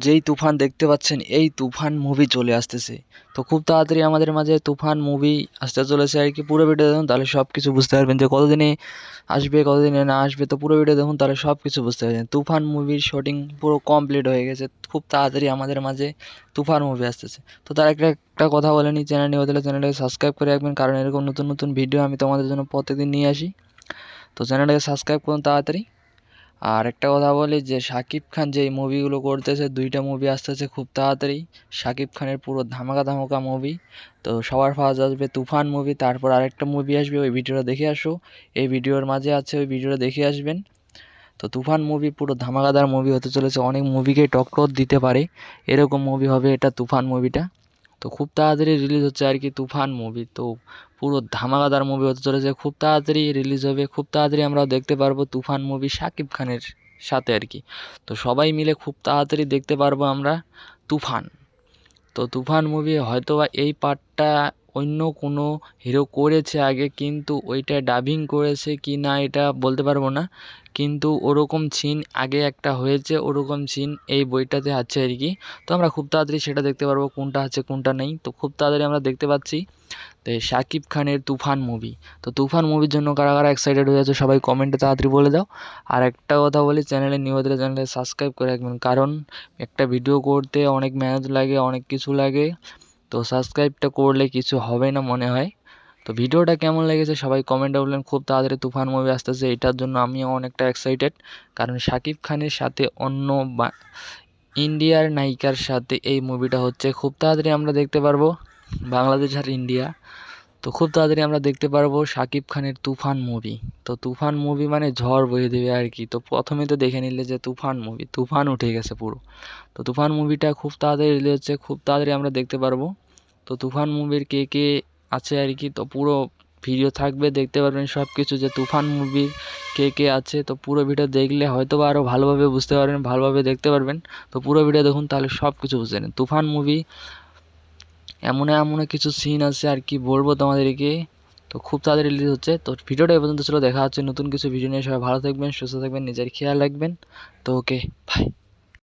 যেই তুফান দেখতে পাচ্ছেন এই তুফান মুভি চলে আসতেছে। তো খুব তাড়াতাড়ি আমাদের মাঝে তুফান মুভি আসতে চলেছে আর কি। পুরো ভিডিও দেখুন তাহলে সব কিছু বুঝতে পারবেন যে কতদিনে আসবে কতদিনে না আসবে। তো পুরো ভিডিও দেখুন তাহলে সব কিছু বুঝতে পারবেন। তুফান মুভির শুটিং পুরো কমপ্লিট হয়ে গেছে, খুব তাড়াতাড়ি আমাদের মাঝে তুফান মুভি আসতেছে। তো তার একটা একটা কথা বলে নিই, চ্যানেল নিয়ে হলে চ্যানেলটাকে সাবস্ক্রাইব করে রাখবেন, কারণ এরকম নতুন নতুন ভিডিও আমি তোমাদের জন্য প্রত্যেকদিন নিয়ে আসি। তো চ্যানেলটাকে সাবস্ক্রাইব করুন তাড়াতাড়ি। আর একটা কথা বলি যে শাকিব খান যে মুভিগুলো করতেছে, দুইটা মুভি আসতেছে খুব তাড়াতাড়ি। শাকিব খানের পুরো ধামাকা ধামাকা মুভি। তো সবার ফার্স্ট আসবে তুফান মুভি, তারপর আরেকটা মুভি আসবে, ওই ভিডিওটা দেখে আসো। এই ভিডিওর মাঝে আছে, ওই ভিডিওটা দেখে আসবেন। তো তুফান মুভি পুরো ধামাকাদার মুভি হতে চলেছে, অনেক মুভিকে টক্কর দিতে পারে এরকম মুভি হবে এটা তুফান মুভিটা। তো খুব তাড়াতাড়ি রিলিজ হচ্ছে আর কি তুফান মুভি। তো পুরো ধামাকাদার মুভি হতে চলেছে, খুব তাড়াতাড়ি রিলিজ হবে, খুব তাড়াতাড়ি আমরা দেখতে পারবো তুফান মুভি শাকিব খানের সাথে আর কি। তো সবাই মিলে খুব তাড়াতাড়ি দেখতে পারবো আমরা তুফান। তো তুফান মুভি হয়তোবা এই পার্টটা অন্য কোনো হিরো করেছে আগে, কিন্তু ওইটা ডাবিং করেছে কি না এটা বলতে পারবো না। কিন্তু ওরকম সিন আগে একটা হয়েছে, ওরকম সিন এই বইটাতে আছে আর কি। তো আমরা খুব তাড়াতাড়ি সেটা দেখতে পারবো কোনটা আছে কোনটা নেই। তো খুব তাড়াতাড়ি আমরা দেখতে পাচ্ছি তো শাকিব খানের তুফান মুভি। তো তুফান মুভির জন্য কারা কারা এক্সাইটেড হয়ে আছে সবাই কমেন্টে তাড়াতাড়ি বলে দাও। আর একটা কথা বলি, চ্যানেলে নিউ হলে চ্যানেলে সাবস্ক্রাইব করে রাখবেন, কারণ একটা ভিডিও করতে অনেক মেহনত লাগে, অনেক কিছু লাগে। তো সাবস্ক্রাইবটা করলে কিছু হবে না মনে হয়। তো ভিডিওটা কেমন লেগেছে সবাই কমেন্টে বললেন। খুব তাড়াতাড়ি তুফান মুভি আসতেছে, এটার জন্য আমিও অনেকটা এক্সাইটেড, কারণ শাকিব খানের সাথে অন্য ইন্ডিয়ার নায়িকার সাথে এই মুভিটা হচ্ছে। খুব তাড়াতাড়ি আমরা দেখতে পারবো বাংলাদেশ আর ইন্ডিয়া। তো খুব তাড়াতাড়ি আমরা দেখতে পারবো শাকিব খানের তুফান মুভি। তো তুফান মুভি মানে ঝড় বয়ে দেবে আর কি। তো প্রথমে তো দেখে নিলে যে তুফান মুভি, তুফান উঠে গেছে পুরো। তো তুফান মুভিটা খুব তাড়াতাড়ি রিলিজ হচ্ছে, খুব তাড়াতাড়ি আমরা দেখতে পারবো। তো তুফান মুভির কে কে আছে আর কি, তো পুরো ভিডিও থাকবে, দেখতে পারবেন সব কিছু যে তুফান মুভির কে কে আছে। তো পুরো ভিডিও দেখলে হয়তো বা আরও ভালোভাবে বুঝতে পারবেন, ভালোভাবে দেখতে পারবেন। তো পুরো ভিডিও দেখুন তাহলে সব কিছু বুঝতে পারবেন। তুফান মুভি এমন এমন কিছু সিন আছে আর কি বলবো তোমাদেরকে। তো খুব তাড়াতাড়ি রিলিজ হচ্ছে। তো ভিডিওটা এই পর্যন্ত ছিল, দেখা হচ্ছে নতুন কিছু ভিডিও নিয়ে। সবাই ভালো থাকবেন, সুস্থ থাকবেন, নিজের খেয়াল রাখবেন। তো ওকে, বাই।